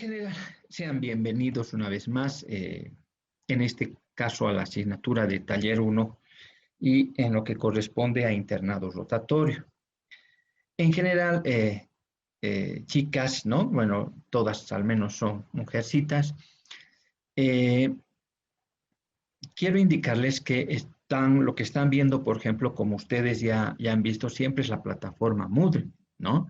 general, sean bienvenidos una vez más, en este caso a la asignatura de Taller 1 y en lo que corresponde a internado rotatorio. En general, chicas, ¿no? Bueno, todas al menos son mujercitas. Eh, Quiero indicarles que lo que están viendo, por ejemplo, como ustedes ya han visto, siempre es la plataforma Moodle, ¿no?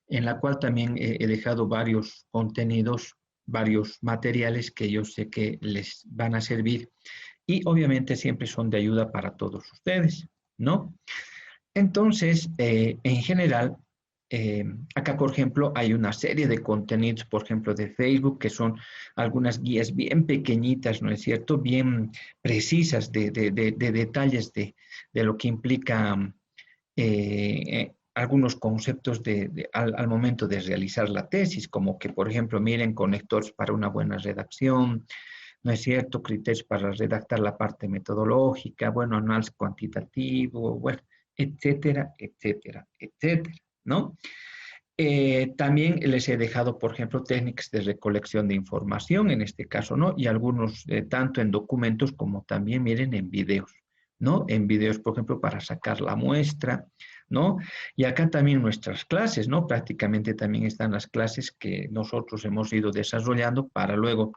En la cual también he dejado varios contenidos, varios materiales que yo sé que les van a servir y obviamente siempre son de ayuda para todos ustedes, ¿no? Entonces, en general, acá, por ejemplo, hay una serie de contenidos, por ejemplo, de Facebook, que son algunas guías bien pequeñitas, ¿no es cierto? Bien precisas de detalles de lo que implica algunos conceptos al momento de realizar la tesis, como que, por ejemplo, miren conectores para una buena redacción, ¿no es cierto? Criterios para redactar la parte metodológica, bueno, análisis cuantitativo, bueno, etcétera, etcétera, etcétera, ¿no? También les he dejado, por ejemplo, técnicas de recolección de información, en este caso, ¿no? Y algunos, tanto en documentos como también, miren, en videos, ¿no? En videos, por ejemplo, para sacar la muestra, ¿no? Y acá también nuestras clases, ¿no? Prácticamente también están las clases que nosotros hemos ido desarrollando para luego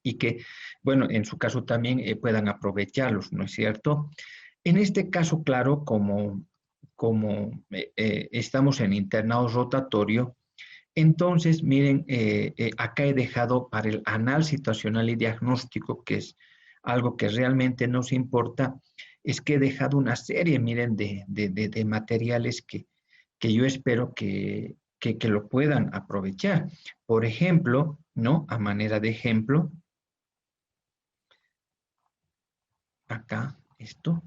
y que, bueno, en su caso también puedan aprovecharlos, ¿no es cierto? En este caso, claro, como estamos en internado rotatorio, entonces, miren, acá he dejado para el análisis situacional y diagnóstico, que es algo que realmente nos importa, es que he dejado una serie, miren, de materiales que yo espero que lo puedan aprovechar. Por ejemplo, ¿no? A manera de ejemplo, acá, esto.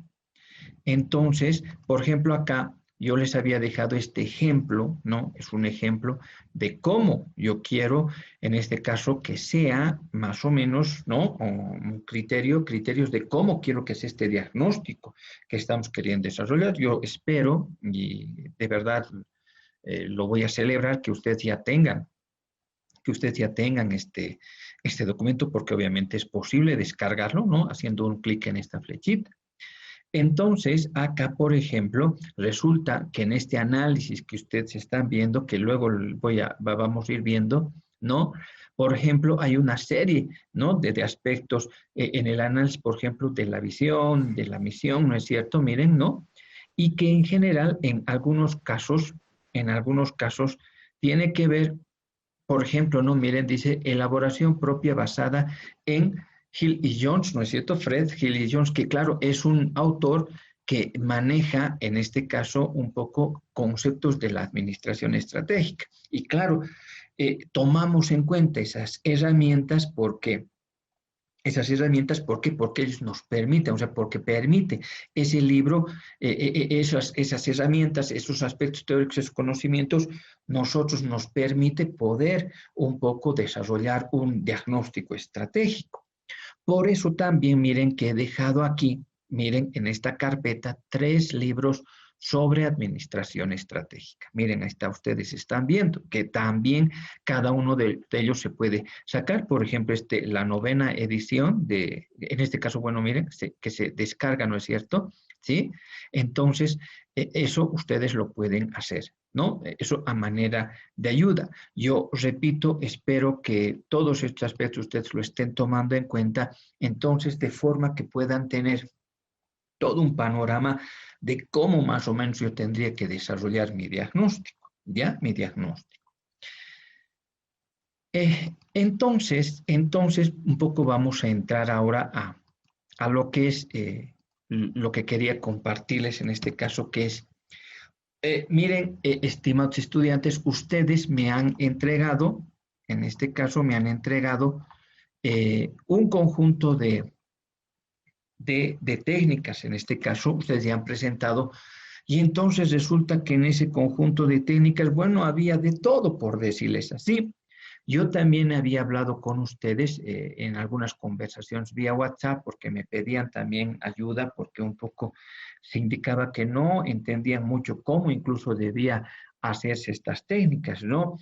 Entonces, por ejemplo, acá yo les había dejado este ejemplo, ¿no? Es un ejemplo de cómo yo quiero, en este caso, que sea más o menos, ¿no? Un criterios de cómo quiero que sea este diagnóstico que estamos queriendo desarrollar. Yo espero, y de verdad lo voy a celebrar, que ustedes ya tengan este documento, porque obviamente es posible descargarlo, ¿no? Haciendo un clic en esta flechita. Entonces, acá, por ejemplo, resulta que en este análisis que ustedes están viendo, que luego vamos a ir viendo, ¿no? Por ejemplo, hay una serie, ¿no? De aspectos en el análisis, por ejemplo, de la visión, de la misión, ¿no es cierto? Miren, ¿no? Y que en general, en algunos casos, tiene que ver, por ejemplo, ¿no? Miren, dice elaboración propia basada en Hill y Jones, ¿no es cierto? Fred Hill y Jones, que claro, es un autor que maneja, en este caso, un poco conceptos de la administración estratégica. Y claro, tomamos en cuenta ¿por qué? Porque ellos nos permiten, o sea, porque permite ese libro, esas herramientas, esos aspectos teóricos, esos conocimientos, nosotros nos permite poder un poco desarrollar un diagnóstico estratégico. Por eso también miren que he dejado aquí, miren en esta carpeta, 3 libros sobre administración estratégica. Miren, ahí está, ustedes están viendo que también cada uno de ellos se puede sacar. Por ejemplo, la 9ª edición en este caso, bueno, miren, que se descarga, ¿no es cierto? ¿Sí? Entonces, eso ustedes lo pueden hacer, ¿no? Eso a manera de ayuda. Yo repito, espero que todos estos aspectos ustedes lo estén tomando en cuenta, entonces de forma que puedan tener todo un panorama de cómo más o menos yo tendría que desarrollar mi diagnóstico, ¿ya? Mi diagnóstico. Entonces, un poco vamos a entrar ahora a lo que es lo que quería compartirles en este caso, que es miren, estimados estudiantes, ustedes me han entregado, en este caso me han entregado un conjunto de técnicas, en este caso ustedes ya han presentado, y entonces resulta que en ese conjunto de técnicas, bueno, había de todo, por decirles así. Yo también había hablado con ustedes en algunas conversaciones vía WhatsApp porque me pedían también ayuda porque un poco se indicaba que no entendían mucho cómo incluso debía hacerse estas técnicas, ¿no?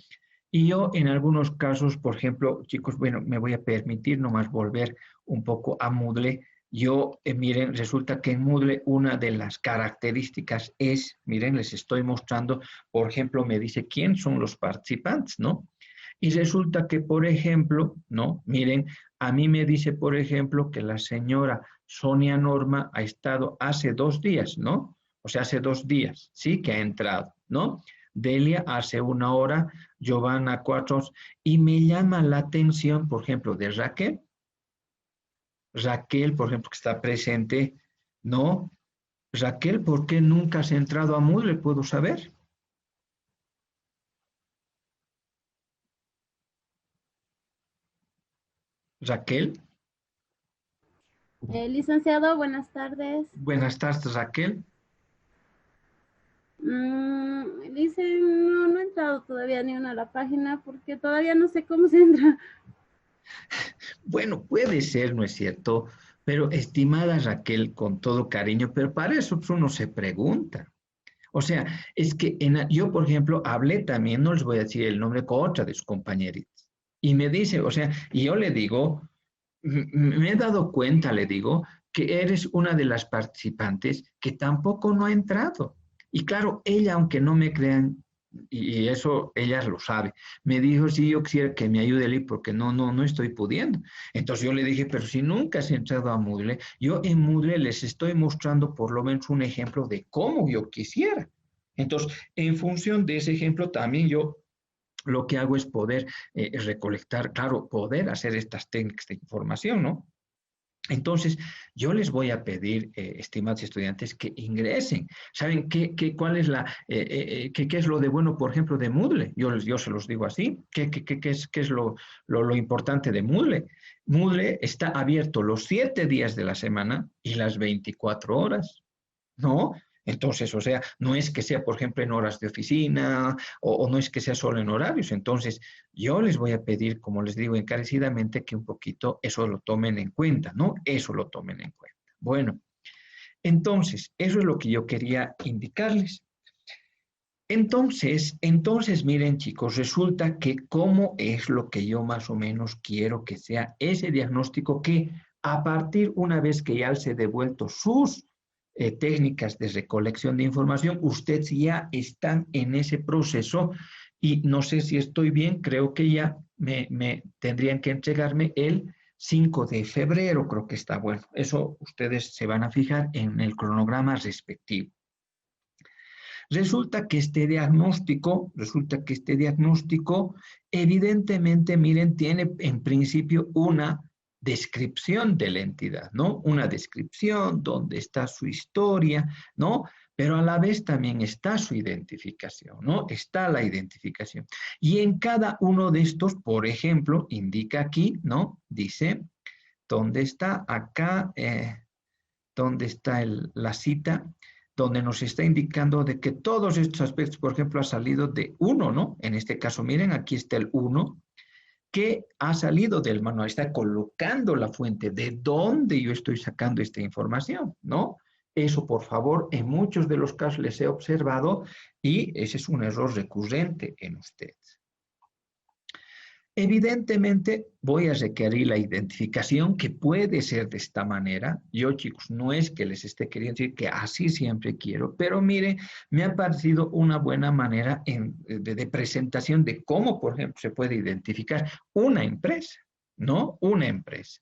Y yo en algunos casos, por ejemplo, chicos, bueno, me voy a permitir nomás volver un poco a Moodle. Yo, miren, resulta que en Moodle una de las características es, miren, les estoy mostrando, por ejemplo, me dice quién son los participantes, ¿no? Y resulta que, por ejemplo, ¿no? Miren, a mí me dice, por ejemplo, que la señora Sonia Norma ha estado hace 2 días, ¿no? O sea, hace 2 días, sí, que ha entrado, ¿no? Delia hace 1 hora, Giovanna 4, y me llama la atención, por ejemplo, de Raquel. Raquel, por ejemplo, que está presente, ¿no? Raquel, ¿por qué nunca has entrado a Moodle? ¿Puedo saber? Raquel, Licenciado, buenas tardes. buenas tardes, Raquel. Dicen, no, no he entrado todavía ni una a la página porque todavía no sé cómo se entra. Bueno, puede ser, ¿no es cierto? Pero estimada Raquel, con todo cariño, pero para eso pues, uno se pregunta. O sea, es que yo, por ejemplo, hablé también, no les voy a decir el nombre, con otra de sus compañeritas. Y me dice, o sea, y yo le digo, me he dado cuenta, le digo, que eres una de las participantes que tampoco no ha entrado. Y claro, ella, aunque no me crean, y eso ella lo sabe, me dijo, si yo quisiera que me ayude Eli porque no estoy pudiendo. Entonces yo le dije, pero si nunca has entrado a Moodle, yo en Moodle les estoy mostrando por lo menos un ejemplo de cómo yo quisiera. Entonces, en función de ese ejemplo, también yo lo que hago es poder recolectar, claro, poder hacer estas técnicas de información, ¿no? Entonces, yo les voy a pedir, estimados estudiantes, que ingresen. ¿Saben cuál es qué es lo de bueno, por ejemplo, de Moodle? Yo se los digo así. ¿Qué es lo importante de Moodle? Moodle está abierto los 7 días de la semana y las 24 horas. ¿No? Entonces, o sea, no es que sea, por ejemplo, en horas de oficina o no es que sea solo en horarios. Entonces, yo les voy a pedir, como les digo, encarecidamente que un poquito eso lo tomen en cuenta, ¿no? Eso lo tomen en cuenta. Bueno, entonces, eso es lo que yo quería indicarles. Entonces, miren chicos, resulta que cómo es lo que yo más o menos quiero que sea ese diagnóstico que a partir una vez que ya se ha devuelto sus técnicas de recolección de información, ustedes ya están en ese proceso y no sé si estoy bien, creo que ya me tendrían que entregarme el 5 de febrero, creo que está bueno. Eso ustedes se van a fijar en el cronograma respectivo. Resulta que este diagnóstico, evidentemente, miren, tiene en principio una descripción de la entidad, ¿no? Una descripción donde está su historia, ¿no? Pero a la vez también está su identificación, ¿no? Está la identificación. Y en cada uno de estos, por ejemplo, indica aquí, ¿no? Dice, ¿dónde está? Acá, ¿dónde está la cita? Donde nos está indicando de que todos estos aspectos, por ejemplo, ha salido de uno, ¿no? En este caso, miren, aquí está el uno, que ha salido del manual, está colocando la fuente de dónde yo estoy sacando esta información, ¿no? Eso, por favor, en muchos de los casos les he observado y ese es un error recurrente en ustedes. Evidentemente voy a requerir la identificación que puede ser de esta manera. Yo, chicos, no es que les esté queriendo decir que así siempre quiero, pero mire, me ha parecido una buena manera de presentación de cómo, por ejemplo, se puede identificar una empresa, ¿no? Una empresa.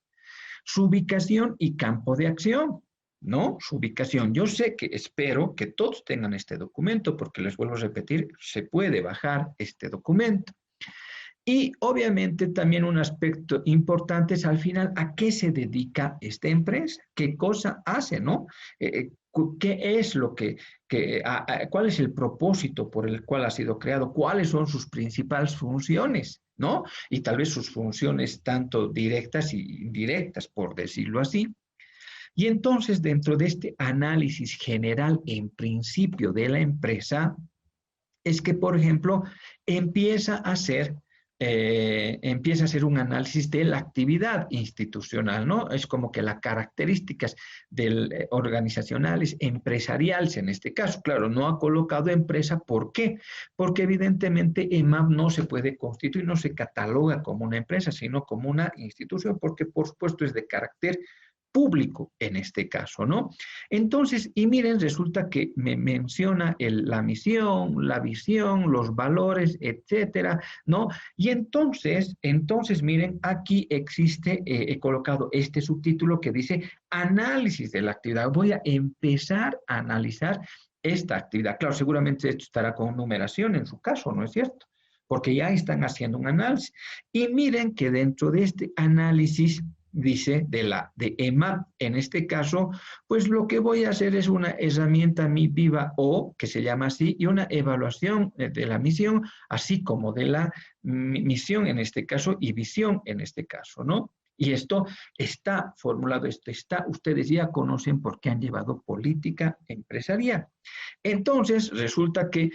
Su ubicación y campo de acción. ¿No? Su ubicación. Yo sé que espero que todos tengan este documento porque les vuelvo a repetir, se puede bajar este documento. Y obviamente también un aspecto importante es al final a qué se dedica esta empresa, qué cosa hace, ¿no? ¿Qué es lo cuál es el propósito por el cual ha sido creado? ¿Cuáles son sus principales funciones, ¿no? Y tal vez sus funciones tanto directas y indirectas, por decirlo así. Y entonces, dentro de este análisis general en principio de la empresa, es que, por ejemplo, empieza a hacer empieza a hacer un análisis de la actividad institucional, ¿no? Es como que las características organizacionales, empresariales en este caso. Claro, no ha colocado empresa, ¿por qué? Porque evidentemente EMAP no se puede constituir, no se cataloga como una empresa, sino como una institución, porque por supuesto es de carácter público en este caso, ¿no? Entonces, y miren, resulta que me menciona la misión, la visión, los valores, etcétera, ¿no? Y entonces, miren, aquí existe, he colocado este subtítulo que dice análisis de la actividad. Voy a empezar a analizar esta actividad. Claro, seguramente esto estará con numeración en su caso, ¿no es cierto? Porque ya están haciendo un análisis. Y miren que dentro de este análisis dice de EMAP, en este caso, pues lo que voy a hacer es una herramienta Mi Viva O, que se llama así, y una evaluación de la misión, así como de la misión en este caso y visión en este caso, ¿no? Y esto está formulado, ustedes ya conocen por qué han llevado política empresarial. Entonces, resulta que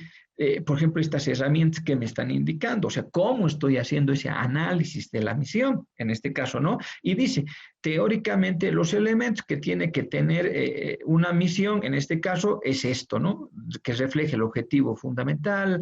por ejemplo, estas herramientas que me están indicando, o sea, cómo estoy haciendo ese análisis de la misión, en este caso, ¿no? Y dice, teóricamente, los elementos que tiene que tener una misión, en este caso, es esto, ¿no? Que refleje el objetivo fundamental,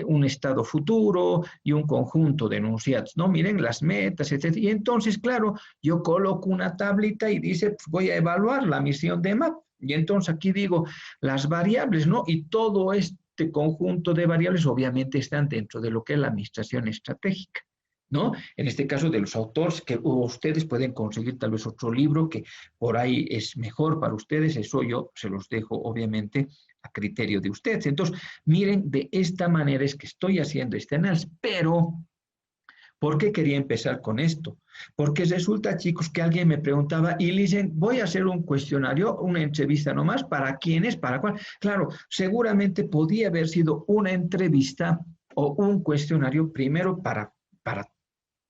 un estado futuro y un conjunto de enunciados, ¿no? Miren las metas, etc. Y entonces, claro, yo coloco una tablita y dice, pues, voy a evaluar la misión de MAP. Y entonces aquí digo las variables, ¿no? Y todo esto conjunto de variables obviamente están dentro de lo que es la administración estratégica, ¿no? En este caso de los autores, que ustedes pueden conseguir tal vez otro libro que por ahí es mejor para ustedes, eso yo se los dejo obviamente a criterio de ustedes. Entonces, miren, de esta manera es que estoy haciendo este análisis, pero ¿por qué quería empezar con esto? Porque resulta, chicos, que alguien me preguntaba y le dicen, voy a hacer un cuestionario, una entrevista nomás, ¿para quién es? ¿Para cuál? Claro, seguramente podía haber sido una entrevista o un cuestionario primero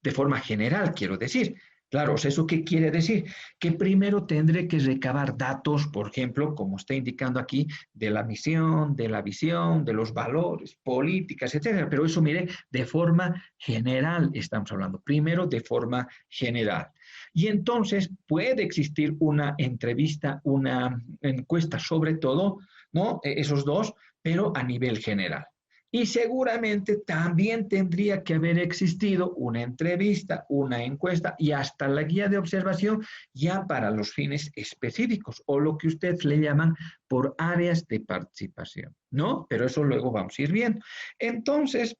de forma general, quiero decir. Claro, ¿eso qué quiere decir? Que primero tendré que recabar datos, por ejemplo, como está indicando aquí, de la misión, de la visión, de los valores, políticas, etcétera. Pero eso, mire, de forma general estamos hablando. Primero, de forma general. Y entonces puede existir una entrevista, una encuesta sobre todo, ¿no? Esos dos, pero a nivel general. Y seguramente también tendría que haber existido una entrevista, una encuesta y hasta la guía de observación ya para los fines específicos o lo que ustedes le llaman por áreas de participación, ¿no? Pero eso luego vamos a ir viendo. Entonces,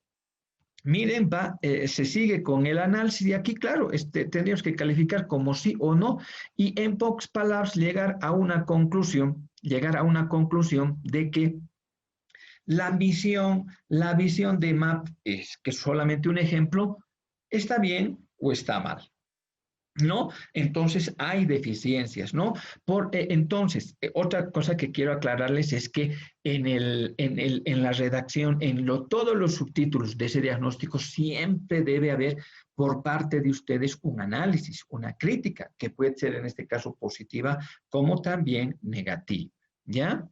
miren, se sigue con el análisis y aquí, claro, tendríamos que calificar como sí o no y en pocas palabras llegar a una conclusión de que la visión de MAP es que solamente un ejemplo, ¿está bien o está mal? ¿No? Entonces hay deficiencias, ¿no? Entonces, otra cosa que quiero aclararles es que en la redacción, todos los subtítulos de ese diagnóstico, siempre debe haber por parte de ustedes un análisis, una crítica, que puede ser en este caso positiva como también negativa, ¿ya?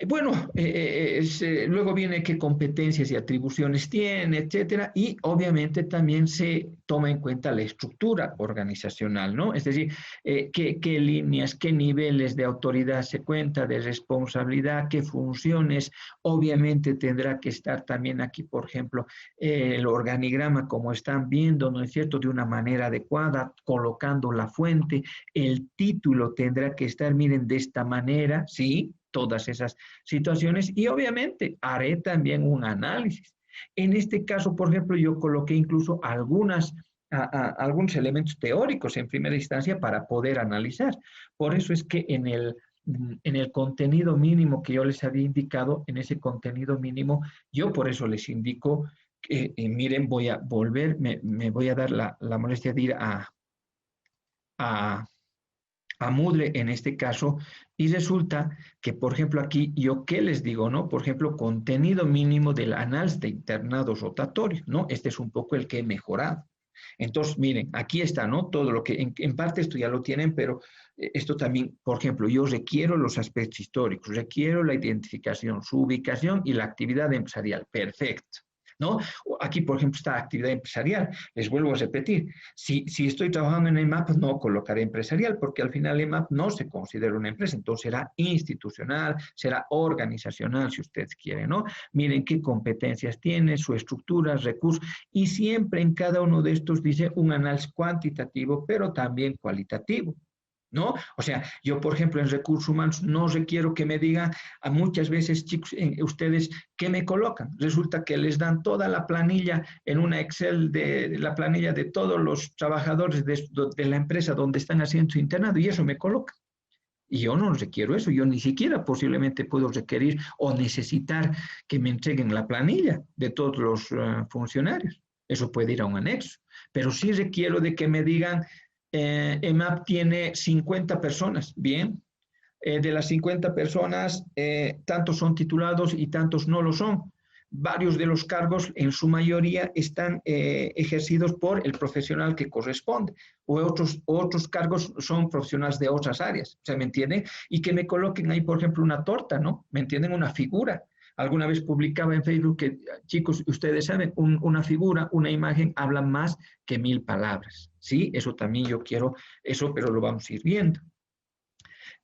Bueno, luego viene qué competencias y atribuciones tiene, etcétera, y obviamente también se toma en cuenta la estructura organizacional, ¿no? Es decir, qué líneas, qué niveles de autoridad se cuenta, de responsabilidad, qué funciones, obviamente tendrá que estar también aquí, por ejemplo, el organigrama como están viendo, ¿no es cierto?, de una manera adecuada, colocando la fuente, el título tendrá que estar, miren, de esta manera, ¿sí?, todas esas situaciones y obviamente haré también un análisis. En este caso, por ejemplo, yo coloqué incluso algunos elementos teóricos en primera instancia para poder analizar. Por eso es que en el contenido mínimo que yo les había indicado, en ese contenido mínimo, yo por eso les indico que, miren, voy a volver, me voy a dar la molestia de ir a Moodle en este caso, y resulta que, por ejemplo, aquí yo qué les digo, ¿no? Por ejemplo, contenido mínimo del análisis de internados rotatorios, ¿no? Este es un poco el que he mejorado. Entonces, miren, aquí está, ¿no? Todo lo que, en parte esto ya lo tienen, pero esto también, por ejemplo, yo requiero los aspectos históricos, requiero la identificación, su ubicación y la actividad empresarial. Perfecto. ¿no? Aquí, por ejemplo, está actividad empresarial. Les vuelvo a repetir, si estoy trabajando en EMAP, no colocaré empresarial, porque al final EMAP no se considera una empresa, entonces será institucional, será organizacional, si ustedes quieren, ¿no? Miren qué competencias tiene, su estructura, recursos, y siempre en cada uno de estos dice un análisis cuantitativo, pero también cualitativo, ¿no? O sea, yo, por ejemplo, en recursos humanos no requiero que me digan a muchas veces, chicos, ustedes, ¿qué me colocan? Resulta que les dan toda la planilla en una Excel de la planilla de todos los trabajadores de la empresa donde están haciendo su internado y eso me coloca. Y yo no requiero eso, yo ni siquiera posiblemente puedo requerir o necesitar que me entreguen la planilla de todos los funcionarios. Eso puede ir a un anexo, pero sí requiero de que me digan EMAP tiene 50 personas, bien. De las 50 personas, tantos son titulados y tantos no lo son. Varios de los cargos, en su mayoría, están ejercidos por el profesional que corresponde, o otros cargos son profesionales de otras áreas, o sea, ¿me entienden? Y que me coloquen ahí, por ejemplo, una torta, ¿no? ¿Me entienden? Una figura. Alguna vez publicaba en Facebook que, chicos, ustedes saben, una figura, una imagen, habla más que 1000 palabras. Sí, eso también yo quiero, eso, pero lo vamos a ir viendo.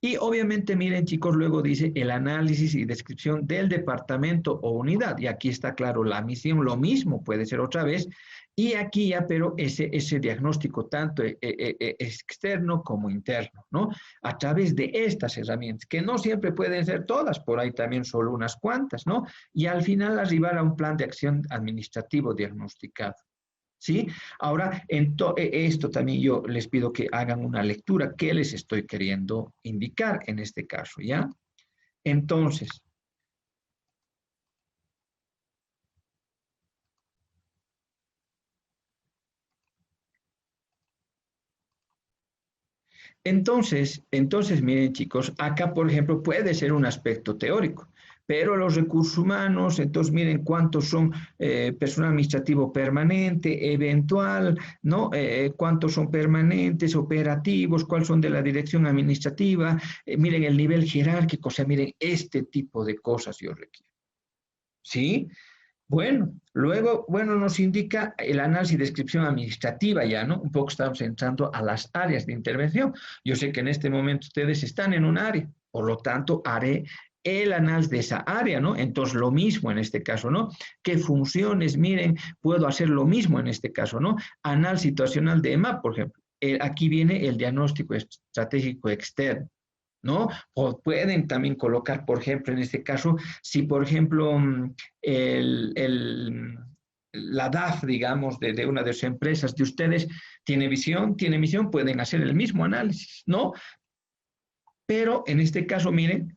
Y obviamente, miren, chicos, luego dice el análisis y descripción del departamento o unidad. Y aquí está claro la misión, lo mismo puede ser otra vez. Y aquí ya, pero ese diagnóstico tanto externo como interno, ¿no? A través de estas herramientas, que no siempre pueden ser todas, por ahí también solo unas cuantas, ¿no? Y al final arribar a un plan de acción administrativo diagnosticado. ¿Sí? Ahora, esto también yo les pido que hagan una lectura. ¿Qué les estoy queriendo indicar en este caso? ¿Ya? Entonces, miren chicos, acá por ejemplo puede ser un aspecto teórico, pero los recursos humanos, entonces miren cuántos son personal administrativo permanente, eventual, ¿no? Cuántos son permanentes, operativos, cuáles son de la dirección administrativa, miren el nivel jerárquico, o sea, miren este tipo de cosas yo requiero. ¿Sí? Bueno, luego, bueno, nos indica el análisis y descripción administrativa ya, ¿no? Un poco estamos entrando a las áreas de intervención. Yo sé que en este momento ustedes están en un área, por lo tanto, haré el análisis de esa área, ¿no? Entonces, lo mismo en este caso, ¿no? ¿Qué funciones? Miren, puedo hacer lo mismo en este caso, ¿no? Análisis situacional de EMAP, por ejemplo. Aquí viene el diagnóstico estratégico externo, ¿no? O pueden también colocar, por ejemplo, en este caso, si por ejemplo la DAF, digamos, de una de sus empresas de ustedes tiene misión, pueden hacer el mismo análisis, ¿no? Pero en este caso, miren,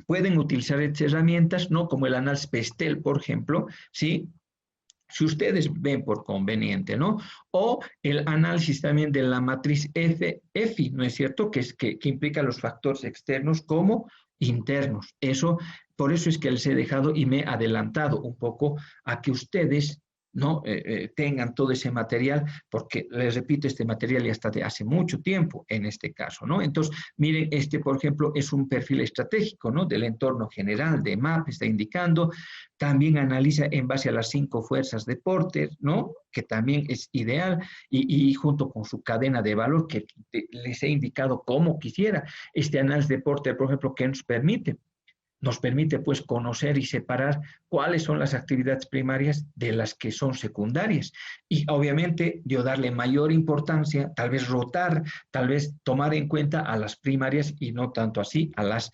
pueden utilizar estas herramientas, ¿no? Como el análisis PESTEL, por ejemplo, ¿sí? Si ustedes ven por conveniente, ¿no? O el análisis también de la matriz EFI, ¿no es cierto? Que implica los factores externos como internos. Por eso es que les he dejado y me he adelantado un poco a que ustedes no tengan todo ese material, porque les repito, este material ya está de hace mucho tiempo en este caso, ¿no? Entonces, miren, por ejemplo, es un perfil estratégico, ¿no? Del entorno general de MAP, está indicando. También analiza en base a las 5 fuerzas de Porter, ¿no? Que también es ideal, y junto con su cadena de valor, que les he indicado cómo quisiera. Este análisis de Porter, por ejemplo, que nos permite pues conocer y separar cuáles son las actividades primarias de las que son secundarias. Y obviamente yo darle mayor importancia, tal vez rotar, tal vez tomar en cuenta a las primarias y no tanto así a las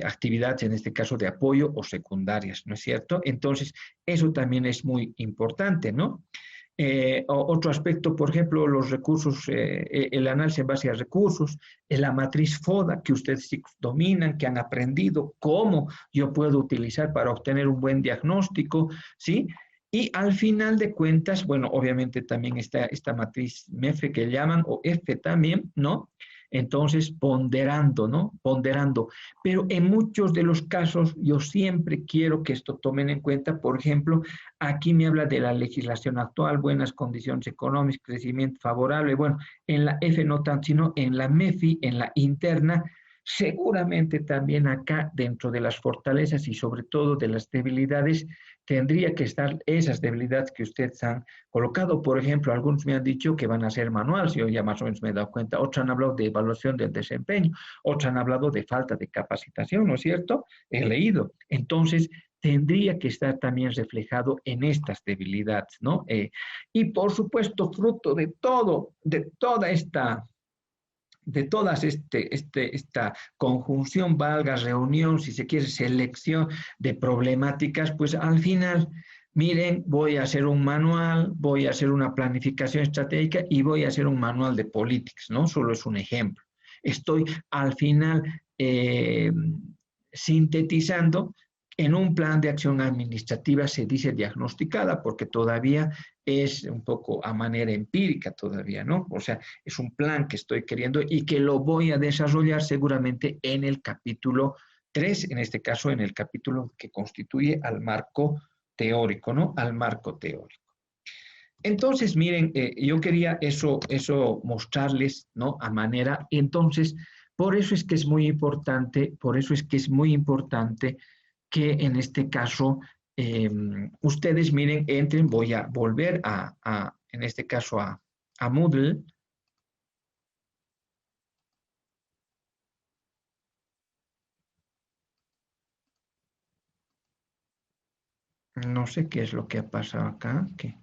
actividades, en este caso de apoyo o secundarias, ¿no es cierto? Entonces, eso también es muy importante, ¿no? Otro aspecto, por ejemplo, los recursos, el análisis en base a recursos, la matriz FODA que ustedes dominan, que han aprendido cómo yo puedo utilizar para obtener un buen diagnóstico, ¿sí? Y al final de cuentas, bueno, obviamente también está esta matriz MEFE que llaman, o F también, ¿no? Entonces, ponderando, ¿no? Ponderando. Pero en muchos de los casos, yo siempre quiero que esto tomen en cuenta. Por ejemplo, aquí me habla de la legislación actual, buenas condiciones económicas, crecimiento favorable. Bueno, en la F no tanto, sino en la MEFI, en la interna, Seguramente también acá, dentro de las fortalezas y sobre todo de las debilidades, tendría que estar esas debilidades que ustedes han colocado. Por ejemplo, algunos me han dicho que van a ser manuales, yo ya más o menos me he dado cuenta. Otros han hablado de evaluación del desempeño, otros han hablado de falta de capacitación, ¿no es cierto? He leído. Entonces, tendría que estar también reflejado en estas debilidades, ¿no? Y por supuesto, fruto de todo, de toda esta esta conjunción, valga, reunión, si se quiere, selección de problemáticas, pues al final, miren, voy a hacer un manual, voy a hacer una planificación estratégica y voy a hacer un manual de políticas, ¿no? Solo es un ejemplo. Estoy al final sintetizando en un plan de acción administrativa, se dice diagnosticada, porque todavía es un poco a manera empírica todavía, ¿no? O sea, es un plan que estoy queriendo y que lo voy a desarrollar seguramente en el capítulo 3, en este caso en el capítulo que constituye al marco teórico, ¿no? Al marco teórico. Entonces, miren, yo quería eso mostrarles, ¿no? A manera, entonces, por eso es que es muy importante, por eso es que es muy importante que en este caso ustedes miren, entren, voy a volver en este caso a Moodle. No sé qué es lo que ha pasado acá. ¿Qué?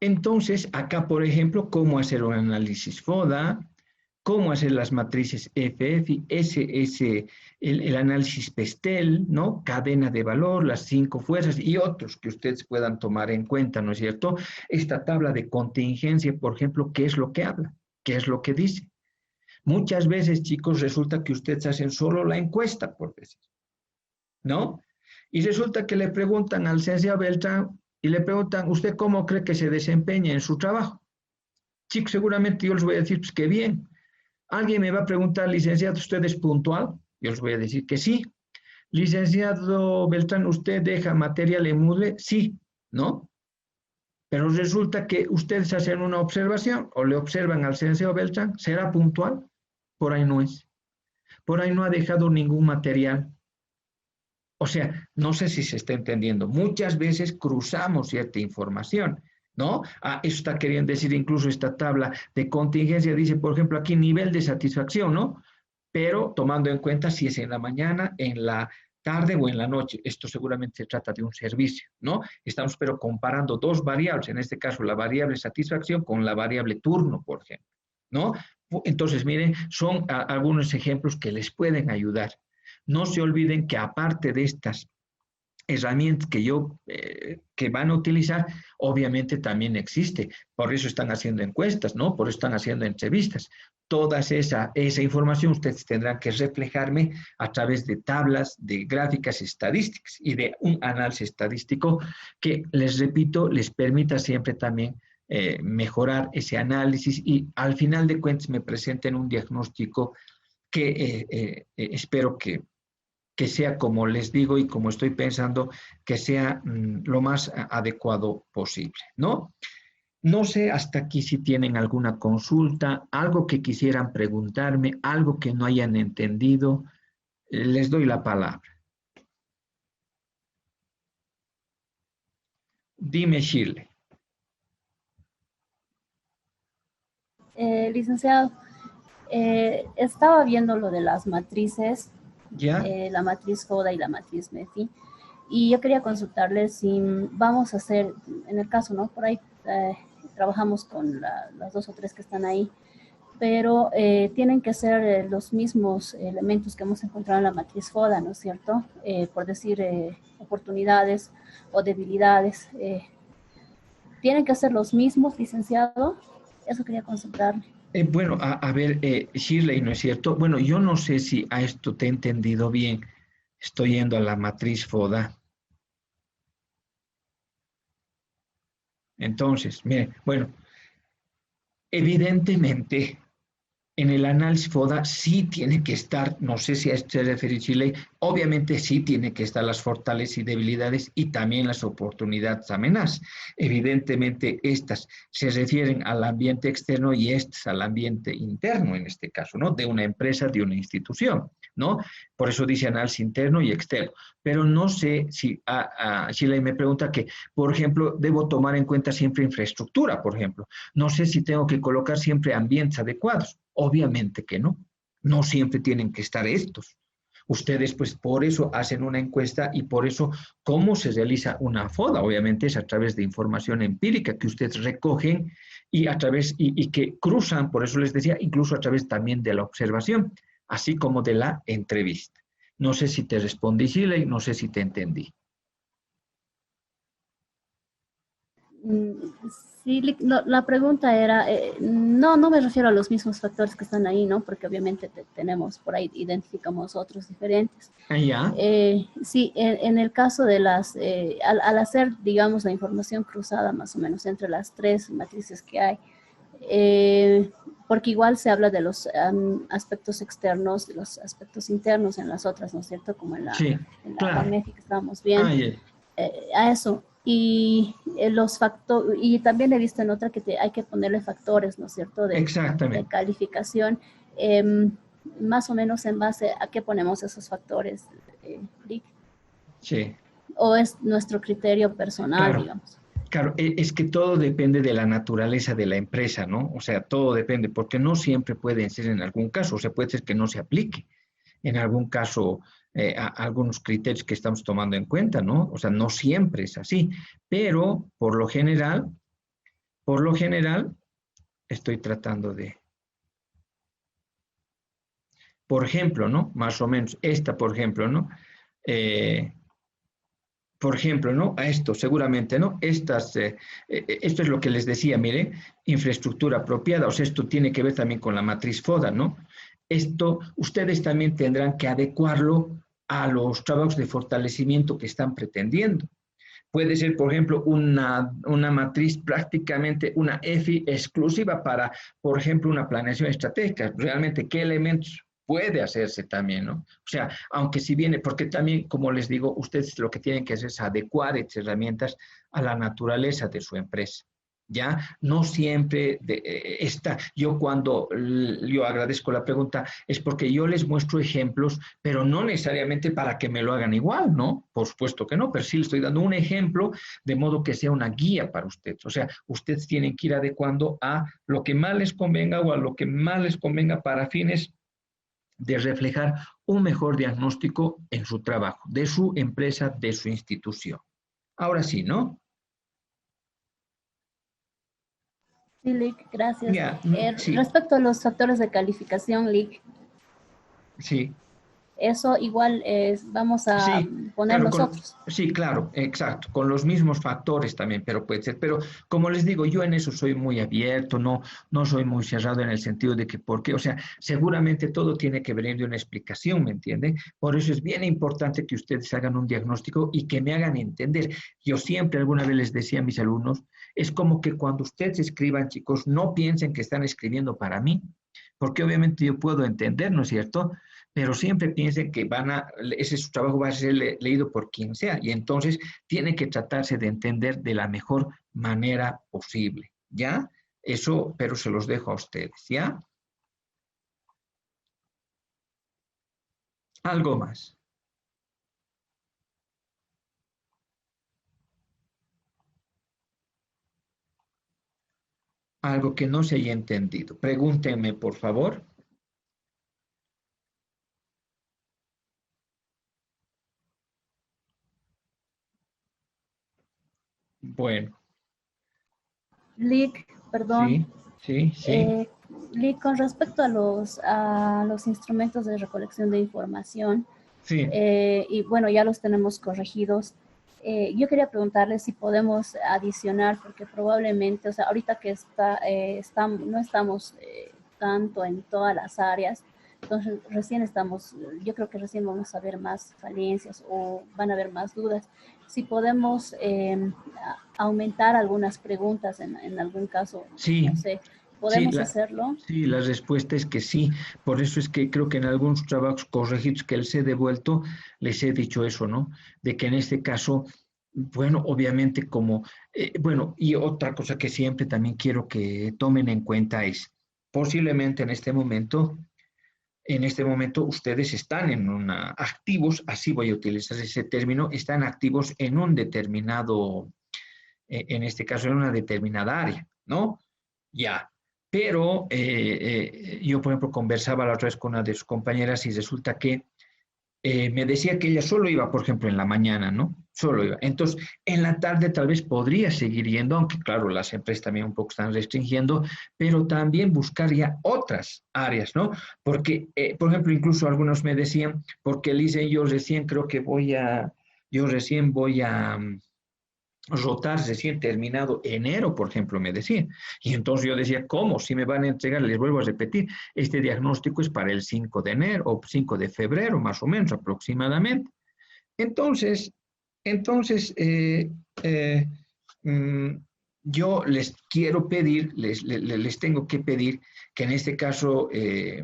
Entonces, acá, por ejemplo, cómo hacer un análisis FODA, cómo hacer las matrices FF, el análisis PESTEL, ¿no? Cadena de valor, las 5 fuerzas y otros que ustedes puedan tomar en cuenta, ¿no es cierto? Esta tabla de contingencia, por ejemplo, ¿qué es lo que habla? ¿Qué es lo que dice? Muchas veces, chicos, resulta que ustedes hacen solo la encuesta, por decir, ¿no? Y resulta que le preguntan al licenciado Beltrán y le preguntan, ¿usted cómo cree que se desempeña en su trabajo? Chicos, seguramente yo les voy a decir, pues que bien. Alguien me va a preguntar, licenciado, ¿usted es puntual? Yo les voy a decir que sí. Licenciado Beltrán, ¿usted deja material en Moodle? Sí, ¿no? Pero resulta que ustedes hacen una observación o le observan al licenciado Beltrán, ¿será puntual? Por ahí no es. Por ahí no ha dejado ningún material. O sea, no sé si se está entendiendo. Muchas veces cruzamos cierta información, ¿no? Eso está queriendo decir incluso esta tabla de contingencia, dice, por ejemplo, aquí nivel de satisfacción, ¿no? Pero tomando en cuenta si es en la mañana, en la tarde o en la noche. Esto seguramente se trata de un servicio, ¿no? Estamos pero comparando dos variables, en este caso la variable satisfacción con la variable turno, por ejemplo, ¿no? Entonces, miren, son algunos ejemplos que les pueden ayudar. No se olviden que aparte de estas herramientas que van a utilizar, obviamente también existe. Por eso están haciendo encuestas, ¿no? Por eso están haciendo entrevistas. Toda esa información ustedes tendrán que reflejarme a través de tablas, de gráficas estadísticas y de un análisis estadístico que, les repito, les permita siempre también mejorar ese análisis y al final de cuentas me presenten un diagnóstico que espero que sea como les digo y como estoy pensando, que sea lo más adecuado posible, ¿no? No sé hasta aquí si tienen alguna consulta, algo que quisieran preguntarme, algo que no hayan entendido, les doy la palabra. Dime, Shirley. Licenciado, estaba viendo lo de las matrices, ¿Ya? la matriz FODA y la matriz MEFI, y yo quería consultarle si vamos a hacer, en el caso, ¿no? Por ahí trabajamos con las 2 o 3 que están ahí, pero tienen que ser los mismos elementos que hemos encontrado en la matriz FODA, ¿no es cierto? Por decir oportunidades o debilidades. ¿Tienen que ser los mismos, licenciado? Eso quería consultarle. Bueno, a ver, Shirley, ¿no es cierto? Bueno, yo no sé si a esto te he entendido bien. Estoy yendo a la matriz FODA. Entonces, mire, bueno, evidentemente, en el análisis FODA sí tiene que estar, no sé si a esto se refiere Chile, obviamente sí tiene que estar las fortalezas y debilidades y también las oportunidades amenazas. Evidentemente estas se refieren al ambiente externo y estas al ambiente interno en este caso, ¿no? De una empresa, de una institución, ¿no? Por eso dice análisis interno y externo. Pero no sé si Chile me pregunta que, por ejemplo, debo tomar en cuenta siempre infraestructura, por ejemplo. No sé si tengo que colocar siempre ambientes adecuados. Obviamente que no. No siempre tienen que estar estos. Ustedes, pues, por eso hacen una encuesta y por eso, ¿cómo se realiza una FODA? Obviamente es a través de información empírica que ustedes recogen y a través, y que cruzan, por eso les decía, incluso a través también de la observación, así como de la entrevista. No sé si te respondí, Shirley, no sé si te entendí. Mm, sí, la pregunta era, no me refiero a los mismos factores que están ahí, ¿no? Porque obviamente tenemos, por ahí identificamos otros diferentes. Ah, ya. Sí, en el caso de al hacer, digamos, la información cruzada más o menos entre las tres matrices que hay, porque igual se habla de los aspectos externos, de los aspectos internos en las otras, ¿no es cierto? Como Sí, en la claro. MEFI que estábamos Ah, viendo, ya. a eso. Y los factores, y también he visto en otra que hay que ponerle factores, ¿no es cierto?, de Exactamente. calificación, eh, más o menos en base a qué ponemos esos factores, Lick? Sí, O es nuestro criterio personal, claro. digamos. Claro, es que todo depende de la naturaleza de la empresa, ¿no? O sea, todo depende, porque no siempre puede ser en algún caso, o sea, puede ser que no se aplique en algún caso algunos criterios que estamos tomando en cuenta, ¿no? O sea, no siempre es así, pero por lo general, estoy tratando de, por ejemplo, ¿no? Más o menos, esta, por ejemplo, ¿no? Eh, por ejemplo, ¿no? A esto, seguramente, ¿no? Esto es lo que les decía, mire, infraestructura apropiada, o sea, esto tiene que ver también con la matriz FODA, ¿no? Esto, ustedes también tendrán que adecuarlo a los trabajos de fortalecimiento que están pretendiendo. Puede ser, por ejemplo, una matriz prácticamente, una EFI exclusiva para, por ejemplo, una planeación estratégica. Realmente, ¿qué elementos puede hacerse también, ¿no? O sea, aunque si viene, porque también, como les digo, ustedes lo que tienen que hacer es adecuar estas herramientas a la naturaleza de su empresa. Ya no siempre está, yo agradezco la pregunta, es porque yo les muestro ejemplos, pero no necesariamente para que me lo hagan igual, ¿no? Por supuesto que no, pero sí les estoy dando un ejemplo de modo que sea una guía para ustedes. O sea, ustedes tienen que ir adecuando a lo que más les convenga o a lo que más les convenga para fines de reflejar un mejor diagnóstico en su trabajo, de su empresa, de su institución. Ahora sí, ¿no? Sí, Lick, gracias. Ya, sí, Respecto a los factores de calificación, Lick, sí. eso igual vamos a Sí, poner claro, nosotros. sí, claro, exacto, con los mismos factores también, pero puede ser. Pero como les digo, yo en eso soy muy abierto, no soy muy cerrado en el sentido de que, ¿por qué? O sea, seguramente todo tiene que venir de una explicación, ¿me entienden? Por eso es bien importante que ustedes hagan un diagnóstico y que me hagan entender. Yo siempre alguna vez les decía a mis alumnos, es como que cuando ustedes escriban, chicos, no piensen que están escribiendo para mí, porque obviamente yo puedo entender, ¿no es cierto? Pero siempre piensen que ese su trabajo va a ser leído por quien sea, y entonces tiene que tratarse de entender de la mejor manera posible, ¿ya? Eso, pero se los dejo a ustedes, ¿ya? Algo más, algo que no se haya entendido. Pregúntenme, por favor. Bueno, Lick, perdón. sí, sí, sí, Eh, Lick, con respecto a los instrumentos de recolección de información, sí. y bueno, ya los tenemos corregidos. Yo quería preguntarle si podemos adicionar, porque probablemente, o sea, ahorita que no estamos tanto en todas las áreas, entonces recién estamos, yo creo que recién vamos a ver más falencias o van a haber más dudas. Si podemos aumentar algunas preguntas en algún caso, Sí, no sé, sí, ¿podemos hacerlo? sí, la respuesta es que sí. Por eso es que creo que en algunos trabajos corregidos que les he devuelto, les he dicho eso, ¿no? De que en este caso, bueno, obviamente como, bueno, y otra cosa que siempre también quiero que tomen en cuenta es, posiblemente en este momento ustedes están en una, activos, así voy a utilizar ese término, están activos en un determinado, en este caso en una determinada área, ¿no? Ya. Pero yo, por ejemplo, conversaba la otra vez con una de sus compañeras y resulta que me decía que ella solo iba, por ejemplo, en la mañana, ¿no? Solo iba. Entonces, en la tarde tal vez podría seguir yendo, aunque claro, las empresas también un poco están restringiendo, pero también buscar ya otras áreas, ¿no? Porque, por ejemplo, incluso algunos me decían, porque dicen, yo recién voy a rotar recién terminado enero, por ejemplo, me decían. Y entonces yo decía, ¿cómo? Si me van a entregar, les vuelvo a repetir, este diagnóstico es para el 5 de enero o 5 de febrero, más o menos aproximadamente. Entonces, entonces eh, mm, yo les quiero pedir, les tengo que pedir que en este caso eh,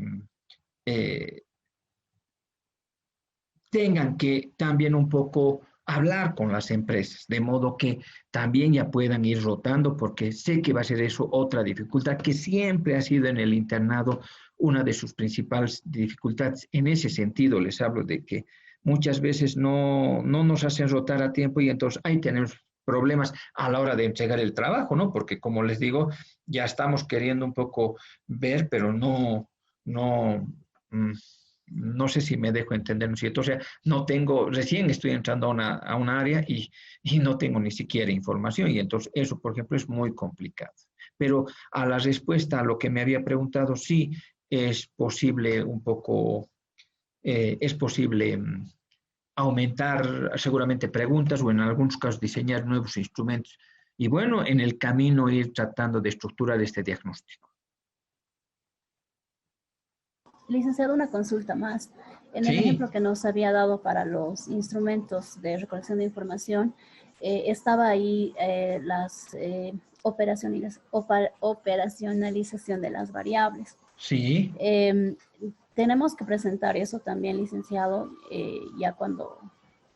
tengan que también un poco hablar con las empresas, de modo que también ya puedan ir rotando, porque sé que va a ser eso otra dificultad que siempre ha sido en el internado una de sus principales dificultades. En ese sentido, les hablo de que muchas veces no nos hacen rotar a tiempo y entonces ahí tenemos problemas a la hora de entregar el trabajo, ¿no? Porque como les digo, ya estamos queriendo un poco ver, pero no, mm, no sé si me dejo entender, ¿no es cierto? O sea, no tengo, recién estoy entrando a una área y no tengo ni siquiera información y entonces eso, por ejemplo, es muy complicado. Pero a la respuesta a lo que me había preguntado, sí, es posible un poco, es posible aumentar seguramente preguntas o en algunos casos diseñar nuevos instrumentos y bueno, en el camino ir tratando de estructurar este diagnóstico. Licenciado, una consulta más. En el Sí, ejemplo que nos había dado para los instrumentos de recolección de información, estaba ahí las operacionalización de las variables. sí. Eh, tenemos que presentar eso también, licenciado, ya cuando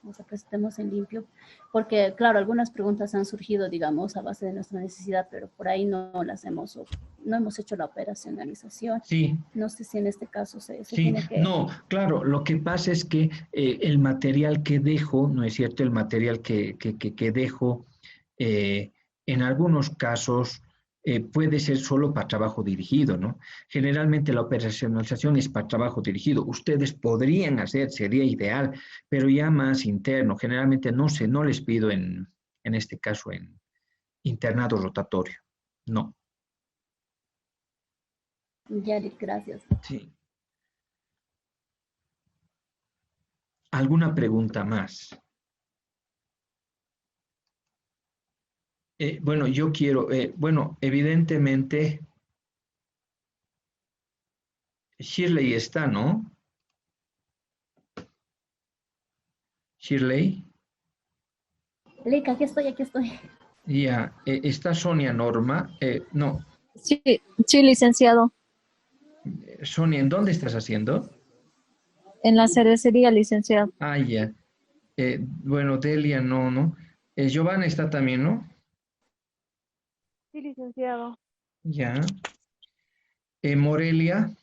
nos presentemos en limpio, porque claro, algunas preguntas han surgido, digamos, a base de nuestra necesidad, pero por ahí no hemos hecho la operacionalización. Sí, No sé si en este caso se sí, tiene que... no, claro, lo que pasa es que el material que dejo, ¿no es cierto? El material que dejo, eh, en algunos casos puede ser solo para trabajo dirigido, ¿no? Generalmente la operacionalización es para trabajo dirigido. Ustedes podrían hacer, sería ideal, pero ya más interno. Generalmente no les pido en este caso en internado rotatorio. No. Yarit, gracias. Sí. ¿Alguna pregunta más? Bueno, yo quiero, bueno, evidentemente Shirley está, ¿no? Shirley, Lica, aquí estoy, aquí estoy. ya, está Sonia Norma, no, Sí, sí, licenciado. Sonia, ¿en dónde estás haciendo? En la cervecería, licenciado. Ah, ya, bueno, Delia, no, Giovanna está también, ¿no? Sí, licenciado. Ya, Morelia,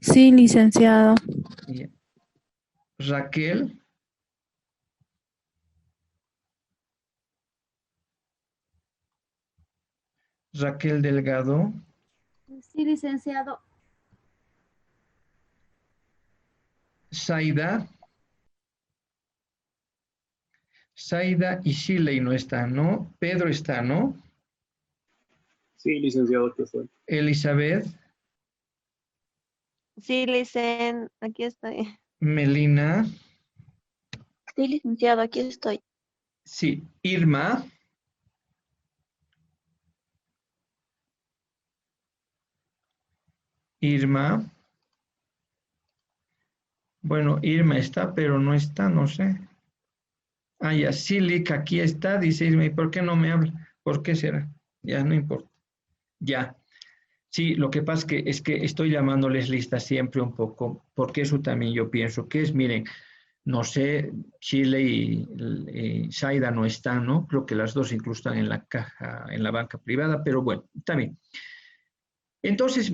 Sí, licenciado. ya. Raquel, Raquel Delgado, Sí, licenciado. Zaida, Zaida y Shirley no están, ¿no? Pedro está, ¿no? Sí, licenciado, aquí estoy. Elizabeth, Sí, licen, aquí estoy. Melina, Sí, licenciado, aquí estoy. sí, Irma, Irma, bueno, Irma está, pero no está, no sé. Ah, ya, Silic, aquí está, dice Ismael, ¿por qué no me habla? ¿Por qué será? Ya, no importa. Ya. Sí, lo que pasa es que estoy llamándoles lista siempre un poco, porque eso también yo pienso que es, miren, no sé, Chile y Saida no están, ¿no? Creo que las dos incluso están en la caja, en la banca privada, pero bueno, está bien. Entonces,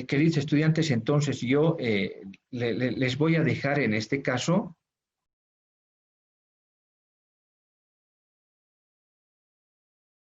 queridos estudiantes, entonces yo les voy a dejar en este caso